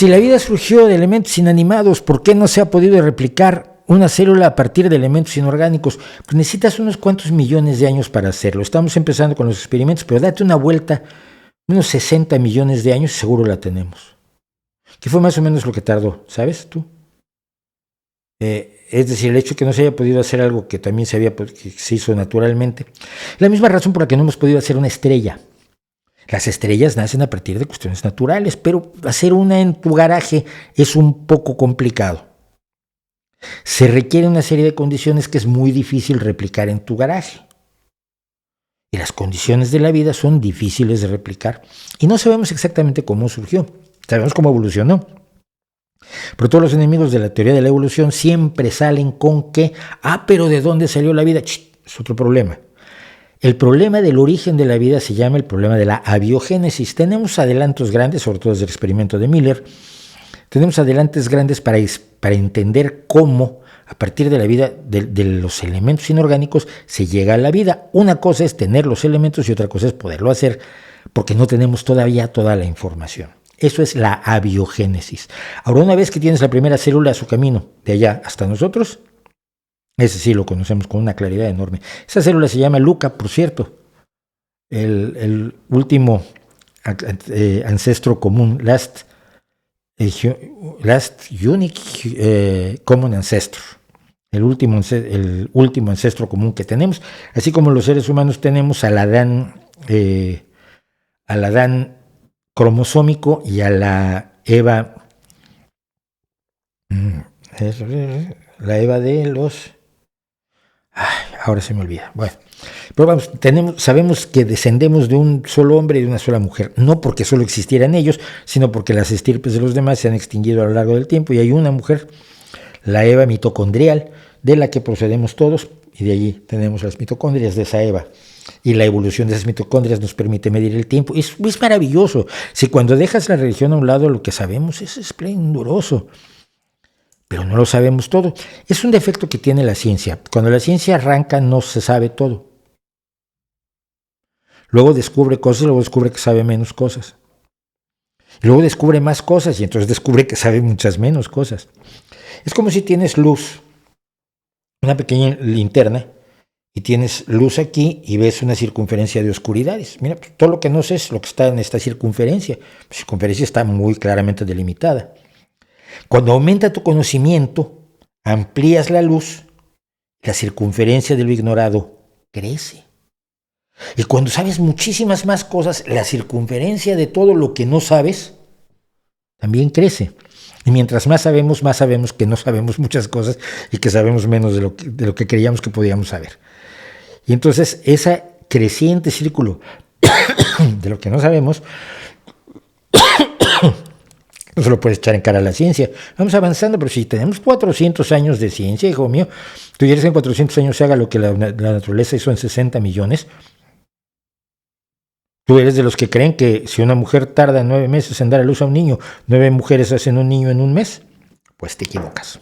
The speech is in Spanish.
Si la vida surgió de elementos inanimados, ¿por qué no se ha podido replicar una célula a partir de elementos inorgánicos? Pues necesitas unos cuantos millones de años para hacerlo. Estamos empezando con los experimentos, pero date una vuelta, unos 60 millones de años, seguro la tenemos. Que fue más o menos lo que tardó, ¿sabes tú? Es decir, el hecho de que no se haya podido hacer algo que también que se hizo naturalmente. La misma razón por la que no hemos podido hacer una estrella. Las estrellas nacen a partir de cuestiones naturales, pero hacer una en tu garaje es un poco complicado. Se requiere una serie de condiciones que es muy difícil replicar en tu garaje. Y las condiciones de la vida son difíciles de replicar. Y no sabemos exactamente cómo surgió. Sabemos cómo evolucionó. Pero todos los enemigos de la teoría de la evolución siempre salen con que, pero ¿de dónde salió la vida? Es otro problema. El problema del origen de la vida se llama el problema de la abiogénesis. Tenemos adelantos grandes, sobre todo desde el experimento de Miller, tenemos adelantos grandes para entender cómo, a partir de la vida, de los elementos inorgánicos, se llega a la vida. Una cosa es tener los elementos y otra cosa es poderlo hacer, porque no tenemos todavía toda la información. Eso es la abiogénesis. Ahora, una vez que tienes la primera célula a su camino, de allá hasta nosotros, ese sí lo conocemos con una claridad enorme. Esa célula se llama Luca, por cierto, el último ancestro común, last unique common ancestor, el último ancestro común que tenemos, así como los seres humanos tenemos al Adán cromosómico y a la Eva, la Eva de los... ahora se me olvida. Bueno, pero vamos, sabemos que descendemos de un solo hombre y de una sola mujer, no porque solo existieran ellos, sino porque las estirpes de los demás se han extinguido a lo largo del tiempo y hay una mujer, la Eva mitocondrial, de la que procedemos todos, y de allí tenemos las mitocondrias de esa Eva. Y la evolución de esas mitocondrias nos permite medir el tiempo. Es maravilloso. Si cuando dejas la religión a un lado, lo que sabemos es esplendoroso. Pero no lo sabemos todo. Es un defecto que tiene la ciencia. Cuando la ciencia arranca, no se sabe todo. Luego descubre cosas, luego descubre que sabe menos cosas. Y luego descubre más cosas y entonces descubre que sabe muchas menos cosas. Es como si tienes luz, una pequeña linterna, y tienes luz aquí y ves una circunferencia de oscuridades. Mira, todo lo que no sé es lo que está en esta circunferencia. La circunferencia está muy claramente delimitada. Cuando aumenta tu conocimiento, amplías la luz, la circunferencia de lo ignorado crece. Y cuando sabes muchísimas más cosas, la circunferencia de todo lo que no sabes también crece. Y mientras más sabemos que no sabemos muchas cosas y que sabemos menos de lo que creíamos que podíamos saber. Y entonces ese creciente círculo de lo que no sabemos no se lo puedes echar en cara a la ciencia. Vamos avanzando, pero si tenemos 400 años de ciencia, hijo mío, tú quieres que en 400 años se haga lo que la naturaleza hizo en 60 millones. Tú eres de los que creen que si una mujer tarda 9 meses en dar a luz a un niño, 9 mujeres hacen un niño en un mes. Pues te equivocas.